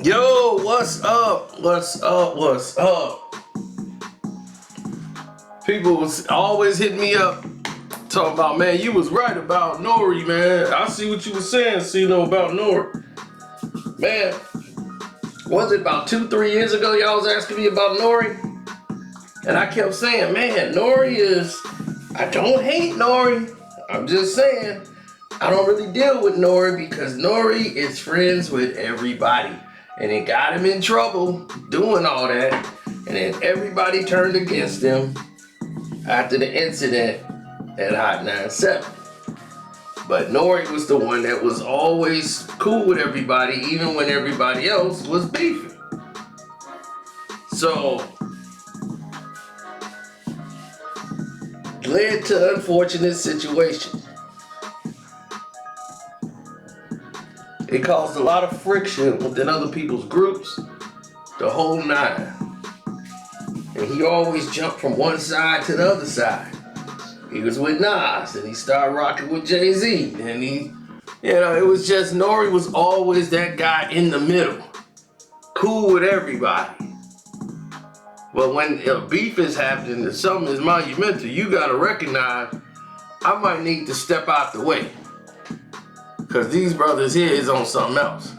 Yo, what's up? What's up? What's up? People was always hitting me up talking about, man, you was right about Nore, man. I see what you was saying, about Nore. Man, was it about 2-3 years ago y'all was asking me about Nore? And I kept saying, man, I don't hate Nore. I'm just saying, I don't really deal with Nore because Nore is friends with everybody. And it got him in trouble doing all that. And then everybody turned against him after the incident at Hot 97. But Nore was the one that was always cool with everybody, even when everybody else was beefing. So, led to unfortunate situations. It caused a lot of friction within other people's groups, the whole nine. And he always jumped from one side to the other side. He was with Nas, and he started rocking with Jay-Z. And it was just, Nore was always that guy in the middle, cool with everybody. But when beef is happening and something is monumental, you gotta recognize, I might need to step out the way. Because these brothers here is on something else.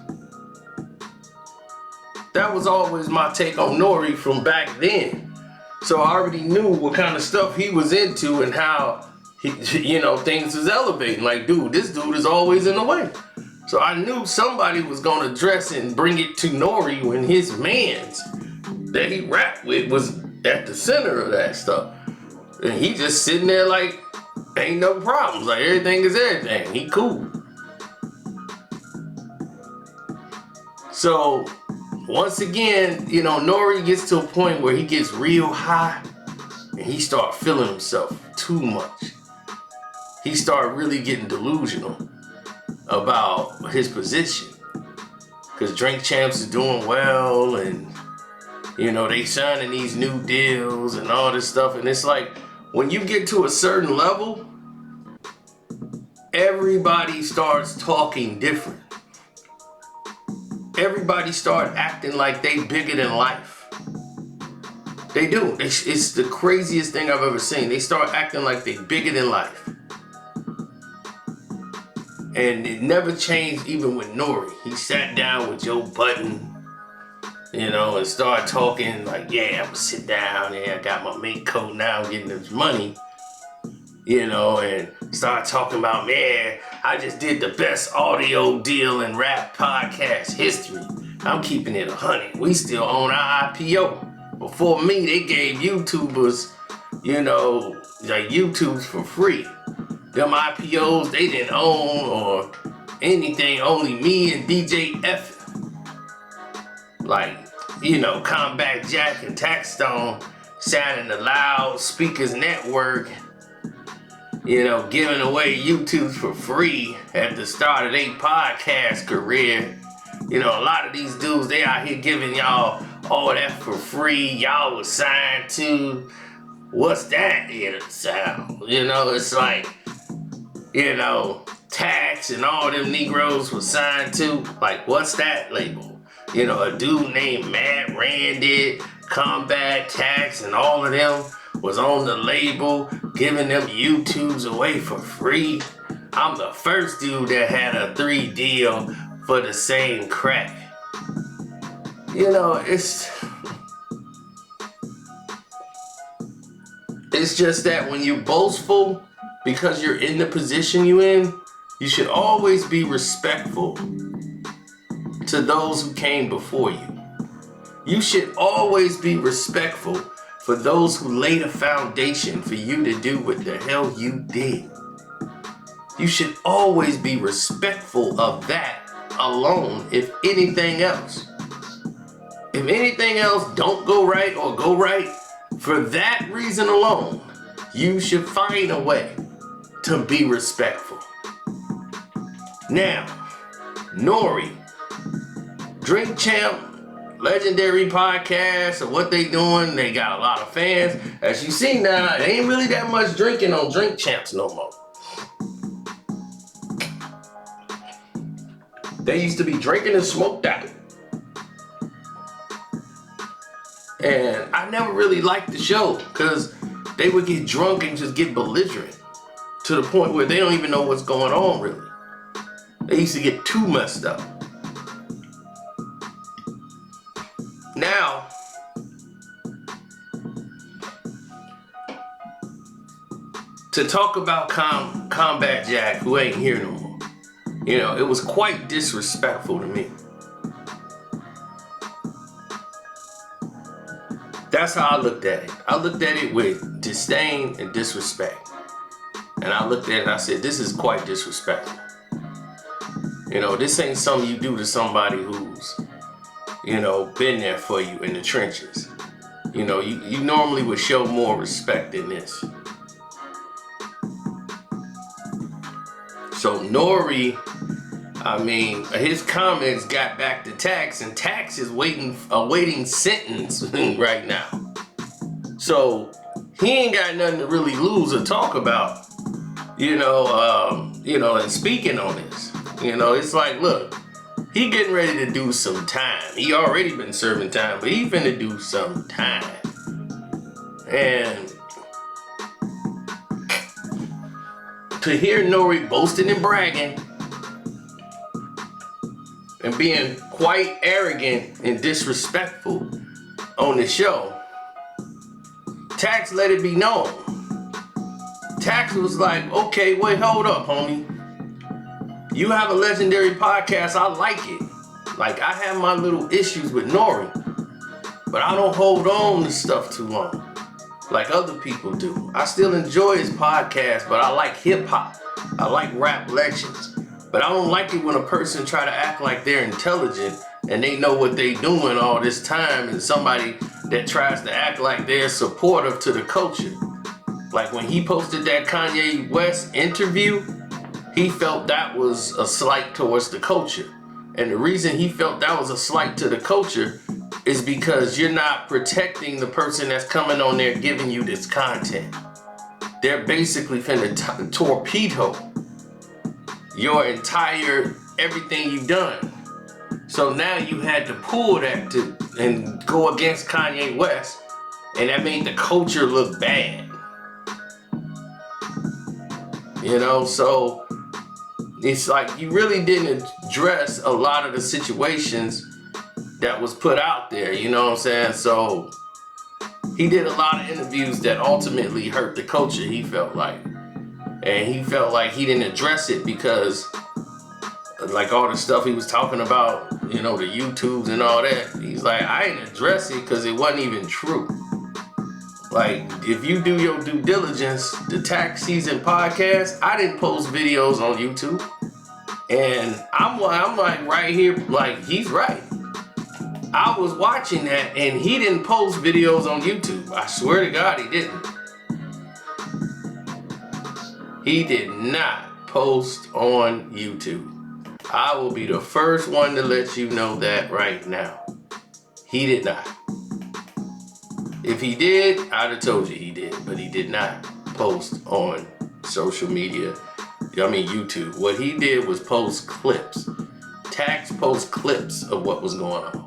That was always my take on Nore from back then. So I already knew what kind of stuff he was into and how things was elevating. Like, dude, this dude is always in the way. So I knew somebody was gonna address it and bring it to Nore when his mans that he rapped with was at the center of that stuff. And he just sitting there like, ain't no problems. Like, everything is everything. He cool. So, once again, Nore gets to a point where he gets real high and he start feeling himself too much. He start really getting delusional about his position. Because Drink Champs is doing well and, they signing these new deals and all this stuff. And it's like, when you get to a certain level, everybody starts talking different. Everybody start acting like they bigger than life. They do. It's the craziest thing I've ever seen. They start acting like they bigger than life. And it never changed even with Nore. He sat down with Joe Budden, and started talking like, yeah, I'm gonna sit down, I got my mink coat now, I'm getting this money. And start talking about, man, I just did the best audio deal in rap podcast history. I'm keeping it 100. We still own our IPO. Before me, they gave YouTubers, like YouTubes for free. Them IPOs they didn't own or anything, only me and DJ F. Like, Combat Jack and Taxstone signing the Loudspeakers Network. Giving away YouTubes for free at the start of their podcast career. A lot of these dudes, they out here giving y'all all that for free. Y'all was signed to, what's that sound? It's like, Tax and all them Negroes was signed to. Like, what's that label? A dude named Matt Randy, Combat, Tax, and all of them was on the label giving them YouTubes away for free. I'm the first dude that had a 3 deal for the same crack. It's just that when you're boastful because you're in the position you're in, you should always be respectful to those who came before you. You should always be respectful for those who laid a foundation for you to do what the hell you did. You should always be respectful of that alone, if anything else. If anything else don't go right or go right, for that reason alone, you should find a way to be respectful. Now, Nore, Drink Champ, legendary podcast of what they doing. They got a lot of fans. As you see now, it ain't really that much drinking on Drink Champs no more. They used to be drinking and smoked out. And I never really liked the show because they would get drunk and just get belligerent to the point where they don't even know what's going on really. They used to get too messed up. Now, to talk about Combat Jack, who ain't here no more, you know, it was quite disrespectful to me. That's how I looked at it. I looked at it with disdain and disrespect. And I looked at it and I said, this is quite disrespectful. You know, this ain't something you do to somebody who's, you know, been there for you in the trenches. You know, you normally would show more respect than this. So Nore, I mean, his comments got back to Tax, and Tax is awaiting sentence right now. So he ain't got nothing to really lose or talk about, you know, and speaking on this. You know, it's like, look, he getting ready to do some time. He already been serving time, but he finna do some time. And to hear Nore boasting and bragging and being quite arrogant and disrespectful on the show, Tax let it be known. Tax was like, okay, wait, hold up, homie. You have a legendary podcast, I like it. Like, I have my little issues with Nore, but I don't hold on to stuff too long like other people do. I still enjoy his podcast, but I like hip hop. I like rap legends. But I don't like it when a person try to act like they're intelligent and they know what they doing all this time, and somebody that tries to act like they're supportive to the culture. Like when he posted that Kanye West interview, he felt that was a slight towards the culture. And the reason he felt that was a slight to the culture is because you're not protecting the person that's coming on there giving you this content. They're basically finna torpedo your entire everything you've done. So now you had to pull that and go against Kanye West, and that made the culture look bad. You know, so it's like you really didn't address a lot of the situations that was put out there, you know what I'm saying? So he did a lot of interviews that ultimately hurt the culture, he felt like. And he felt like he didn't address it because like all the stuff he was talking about, you know, the YouTubes and all that. He's like, I didn't address it because it wasn't even true. Like, if you do your due diligence, the Tax Season podcast, I didn't post videos on YouTube. And I'm like right here, like, he's right. I was watching that and he didn't post videos on YouTube. I swear to God he didn't. He did not post on YouTube. I will be the first one to let you know that right now. He did not. If he did, I'd have told you he did, but he did not post on social media. I mean YouTube. What he did was post clips. Tax post clips of what was going on.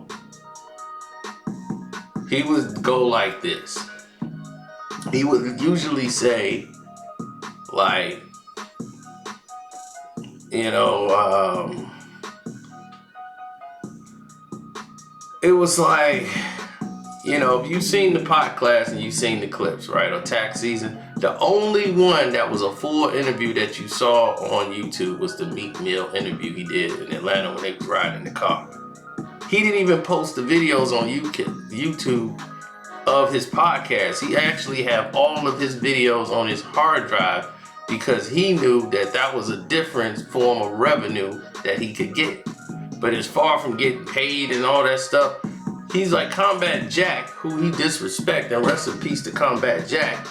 He would go like this. He would usually say, like, you know, it was like, you know, if you've seen the podcast and you've seen the clips, right, or Tax Season, the only one that was a full interview that you saw on YouTube was the Meek Mill interview he did in Atlanta when they was riding in the car. He didn't even post the videos on YouTube of his podcast. He actually have all of his videos on his hard drive because he knew that that was a different form of revenue that he could get. But as far from getting paid and all that stuff, he's like Combat Jack, who he disrespect, and rest in peace to Combat Jack.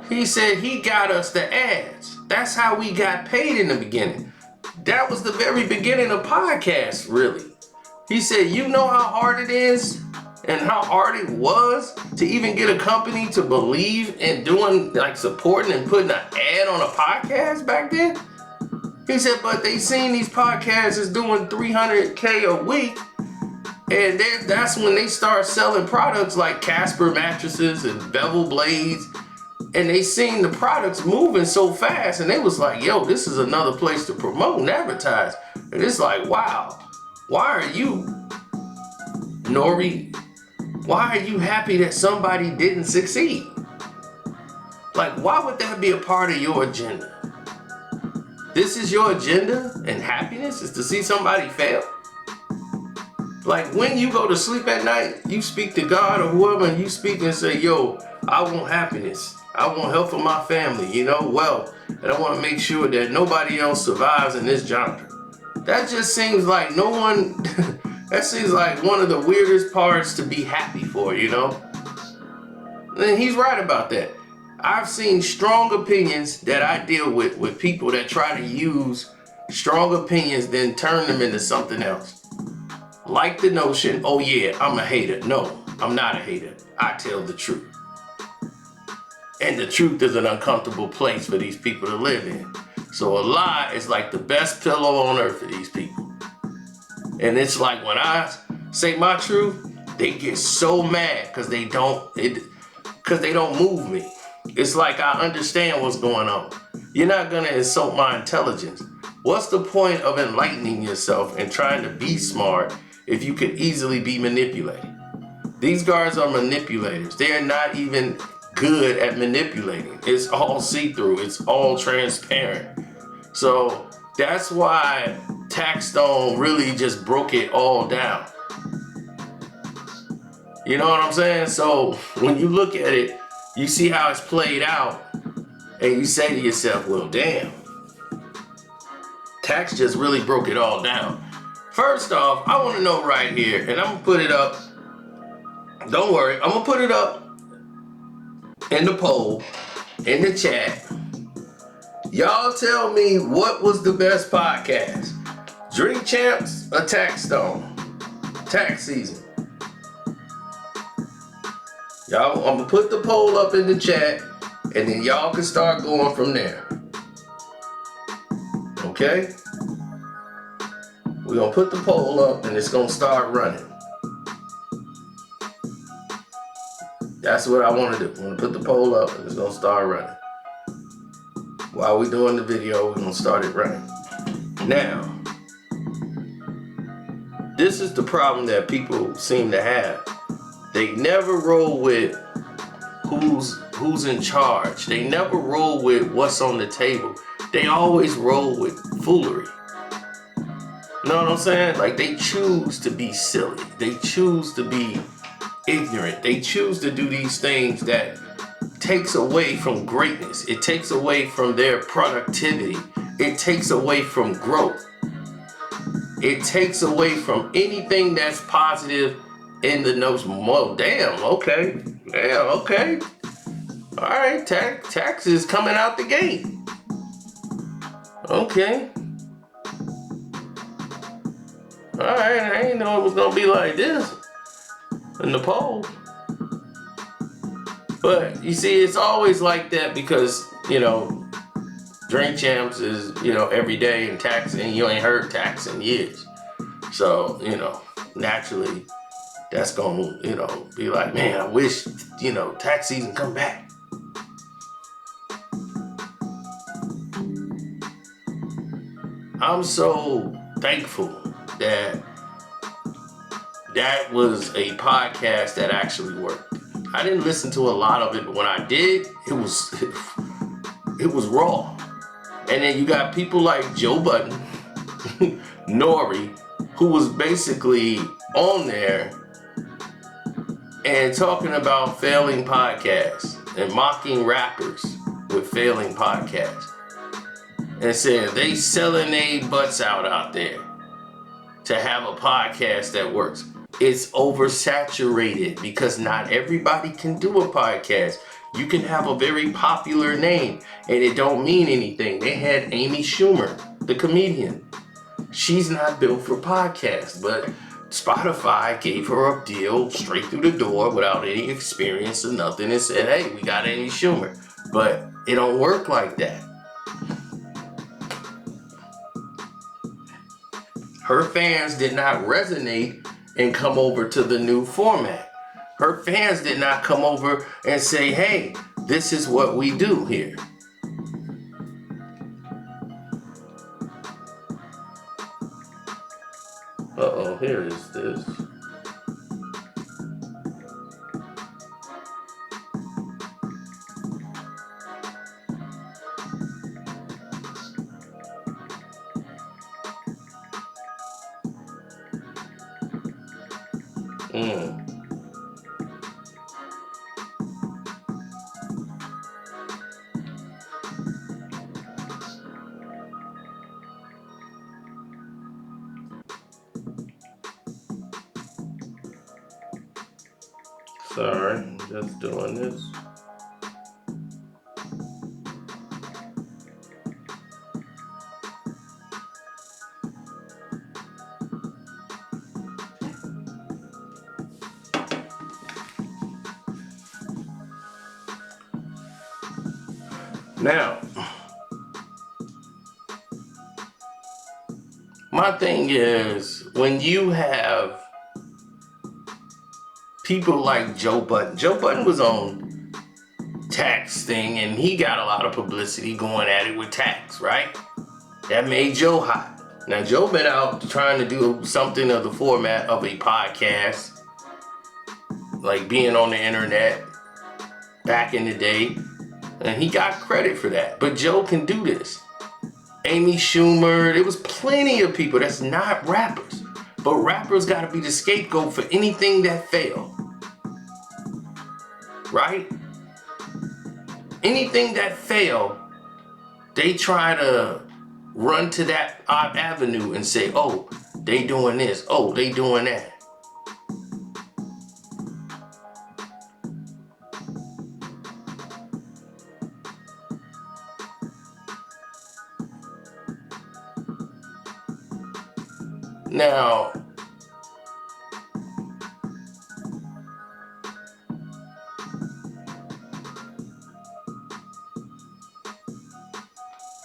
He said he got us the ads. That's how we got paid in the beginning. That was the very beginning of podcasts, really. He said, you know how hard it is and how hard it was to even get a company to believe in doing, like, supporting and putting an ad on a podcast back then? He said, but they seen these podcasts is doing $300K a week, And then that's when they start selling products like Casper mattresses and bevel blades. And they seen the products moving so fast, and they was like, yo, this is another place to promote and advertise. And it's like, wow, why are you, Nore, why are you happy that somebody didn't succeed? Like, why would that be a part of your agenda? This is your agenda, and happiness is to see somebody fail? Like, when you go to sleep at night, you speak to God or whoever, and you speak and say, yo, I want happiness. I want help for my family, wealth. And I want to make sure that nobody else survives in this genre. That just seems like that seems like one of the weirdest parts to be happy for, And he's right about that. I've seen strong opinions that I deal with people that try to use strong opinions, then turn them into something else. Like the notion, oh yeah, I'm a hater. No, I'm not a hater. I tell the truth. And the truth is an uncomfortable place for these people to live in. So a lie is like the best pillow on earth for these people. And it's like when I say my truth, they get so mad because they don't move me. It's like I understand what's going on. You're not gonna insult my intelligence. What's the point of enlightening yourself and trying to be smart if you could easily be manipulated? These guys are manipulators. They are not even good at manipulating. It's all see-through. It's all transparent. So that's why Taxstone really just broke it all down. You know what I'm saying? So when you look at it, you see how it's played out, and you say to yourself, well, damn, Tax just really broke it all down. First off, I want to know right here, and I'm going to put it up. Don't worry, I'm going to put it up in the poll, in the chat. Y'all tell me what was the best podcast? Drink Champs or Taxstone? Tax season. Y'all, I'm gonna put the poll up in the chat, and then y'all can start going from there. Okay? We're gonna put the poll up and it's gonna start running. That's what I want to do. I'm going to put the poll up and it's going to start running. While we're doing the video, we're going to start it running. Now, this is the problem that people seem to have. They never roll with who's in charge. They never roll with what's on the table. They always roll with foolery. You know what I'm saying? Like, they choose to be silly. They choose to be ignorant. They choose to do these things that takes away from greatness. It takes away from their productivity. It takes away from growth. It takes away from anything that's positive in the notion. Well, damn, okay. Damn, okay. All right, tax is coming out the gate. Okay. All right, I didn't know it was gonna be like this in the poll. But you see, it's always like that because, Drink Champs is, every day, and Tax, and you ain't heard Tax in years. So, naturally, that's gonna, be like, man, I wish, tax season come back. I'm so thankful that was a podcast that actually worked. I didn't listen to a lot of it, but when I did, it was raw. And then you got people like Joe Budden, Nore, who was basically on there and talking about failing podcasts and mocking rappers with failing podcasts. And saying they selling their butts out there to have a podcast that works. It's oversaturated because not everybody can do a podcast. You can have a very popular name and it don't mean anything. They had Amy Schumer, the comedian. She's not built for podcasts, but Spotify gave her a deal straight through the door without any experience or nothing and said, hey, we got Amy Schumer. But it don't work like that. Her fans did not resonate and come over to the new format. Her fans did not come over and say, hey, this is what we do here. Uh-oh, here is this. Sorry, just doing this. Now, my thing is, when you have people like Joe Budden. Joe Budden was on Taxstone and he got a lot of publicity going at it with Tax, right? That made Joe hot. Now Joe been out trying to do something of the format of a podcast, like being on the internet back in the day, and he got credit for that. But Joe can do this. Amy Schumer, there was plenty of people that's not rappers. But rappers gotta be the scapegoat for anything that failed. Right? Anything that failed, they try to run to that avenue and say, oh, they doing this, oh, they doing that. Now,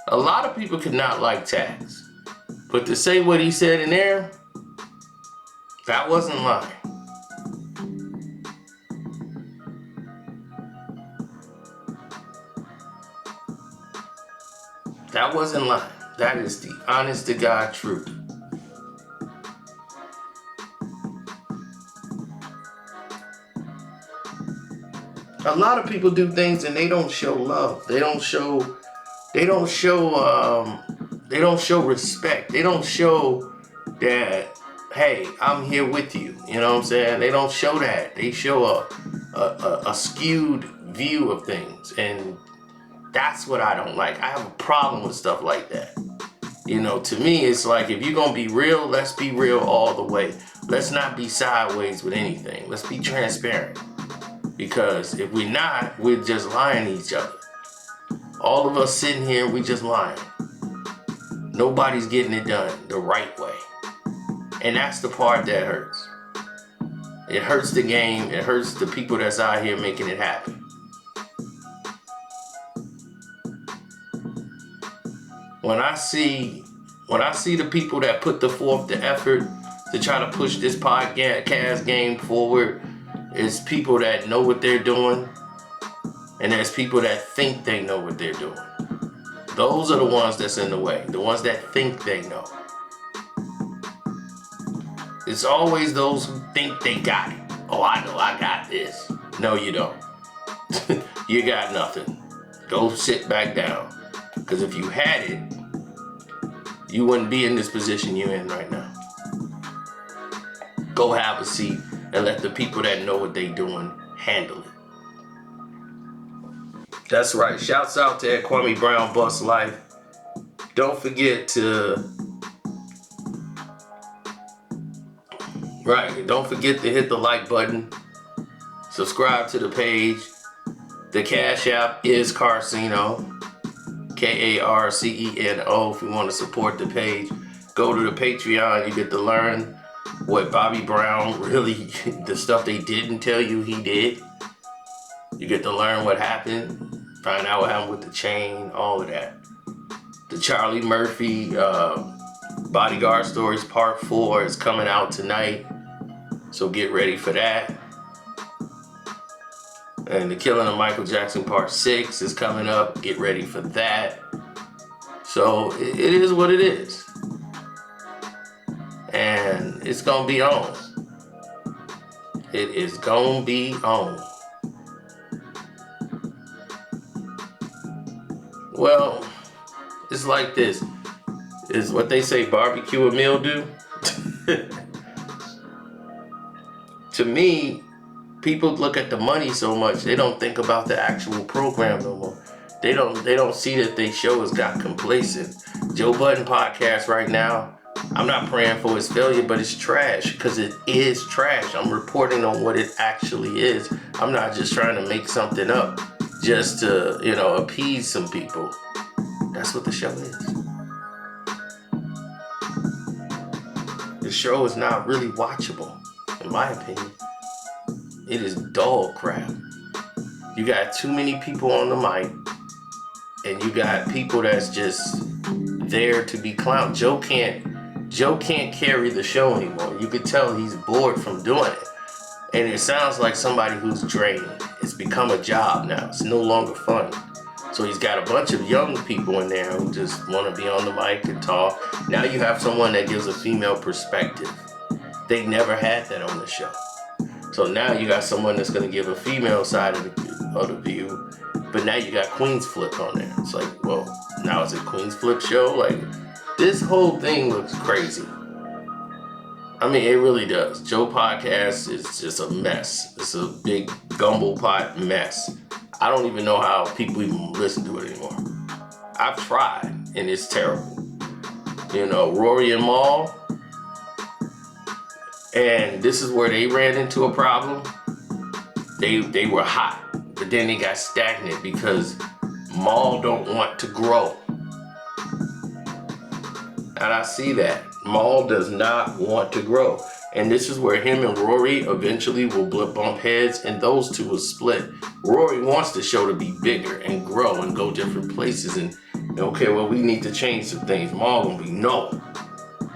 a lot of people could not like Tax, but to say what he said in there, that wasn't lying. That wasn't lying. That is the honest to God truth. A lot of people do things and they don't show love. They don't show respect. They don't show that, hey, I'm here with you. You know what I'm saying? They don't show that. They show a skewed view of things. And that's what I don't like. I have a problem with stuff like that. You know, to me, it's like, if you're going to be real, let's be real all the way. Let's not be sideways with anything. Let's be transparent. Because if we're not, we're just lying to each other. All of us sitting here, we just lying. Nobody's getting it done the right way. And that's the part that hurts. It hurts the game. It hurts the people that's out here making it happen. When I see the people that put forth the effort to try to push this podcast game forward, it's people that know what they're doing, and there's people that think they know what they're doing. Those are the ones that's in the way, the ones that think they know. It's always those who think they got it. Oh, I know I got this. No, you don't. You got nothing. Go sit back down. Because if you had it, you wouldn't be in this position you're in right now. Go have a seat and let the people that know what they doing handle it. That's right. Shouts out to Ed Kwame Brown Bus Life. Don't forget to hit the like button. Subscribe to the page. The Cash App is Carceno. Carceno. If you want to support the page, go to the Patreon. You get to learn what Bobby Brown really, the stuff they didn't tell you he did. You get to learn what happened, find out what happened with the chain, all of that. The Charlie Murphy Bodyguard Stories Part 4 is coming out tonight. So get ready for that. And The Killing of Michael Jackson Part 6 is coming up. Get ready for that. So it is what it is. And it's gonna be on. It is gonna be on. Well, it's like this. Is what they say, barbecue a mildew. To me, people look at the money so much, they don't think about the actual program no more. They don't see that their show has got complacent. Joe Budden podcast right now, I'm not praying for his failure, but it's trash, because it is trash. I'm reporting on what it actually is. I'm not just trying to make something up just to, appease some people. That's what the show is. The show is not really watchable, in my opinion. It is dog crap. You got too many people on the mic, and you got people that's just there to be clowned. Joe can't carry the show anymore. You could tell he's bored from doing it. And it sounds like somebody who's drained. It's become a job now. It's no longer fun. So he's got a bunch of young people in there who just want to be on the mic and talk. Now you have someone that gives a female perspective. They never had that on the show. So now you got someone that's going to give a female side of the view. But now you got Queen's Flip on there. It's like, well, now it's a Queen's Flip show? Like, this whole thing looks crazy. I mean, it really does. Joe podcast is just a mess. It's a big gumbo pot mess. I don't even know how people even listen to it anymore. I've tried, and it's terrible. Rory and Mal, and this is where they ran into a problem. They were hot, but then they got stagnant because Mal don't want to grow. And I see that. Mal does not want to grow. And this is where him and Rory eventually will bump heads, and those two will split. Rory wants the show to be bigger and grow and go different places. And okay, well, we need to change some things. Mal gonna be, no.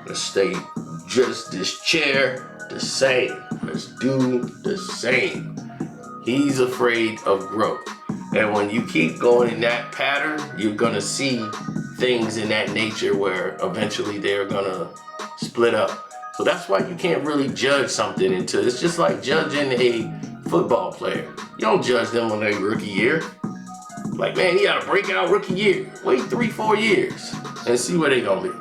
Let's stay just this chair the same. Let's do the same. He's afraid of growth. And when you keep going in that pattern, you're gonna see things in that nature where eventually they're gonna split up. So that's why you can't really judge something until it's just like judging a football player. You don't judge them on their rookie year. Like, man, he had a breakout rookie year. Wait 3-4 years and see where they gonna be.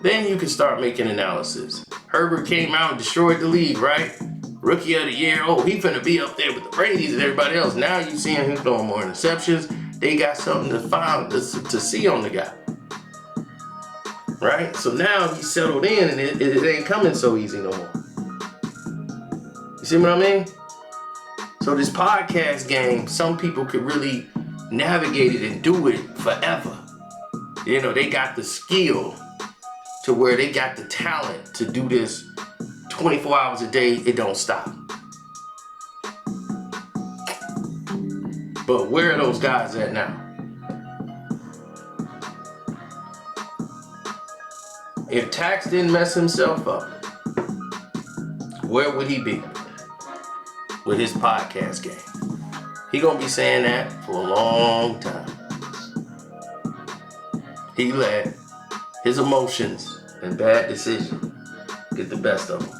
Then you can start making analysis. Herbert came out and destroyed the league, right? Rookie of the year, oh, he finna be up there with the Brady's and everybody else. Now you seeing him throwing more interceptions. They got something to see on the guy. Right? So now he's settled in, and it ain't coming so easy no more. You see what I mean? So this podcast game, some people could really navigate it and do it forever. They got the skill to where they got the talent to do this 24 hours a day. It don't stop. But where are those guys at now? If Tax didn't mess himself up, where would he be with his podcast game? He gonna be saying that for a long time. He let his emotions and bad decisions get the best of him.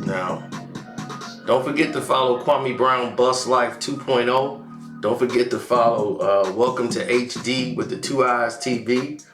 Now, don't forget to follow Kwame Brown Bus Life 2.0. Don't forget to follow Welcome to HD with the 2 Eyes TV.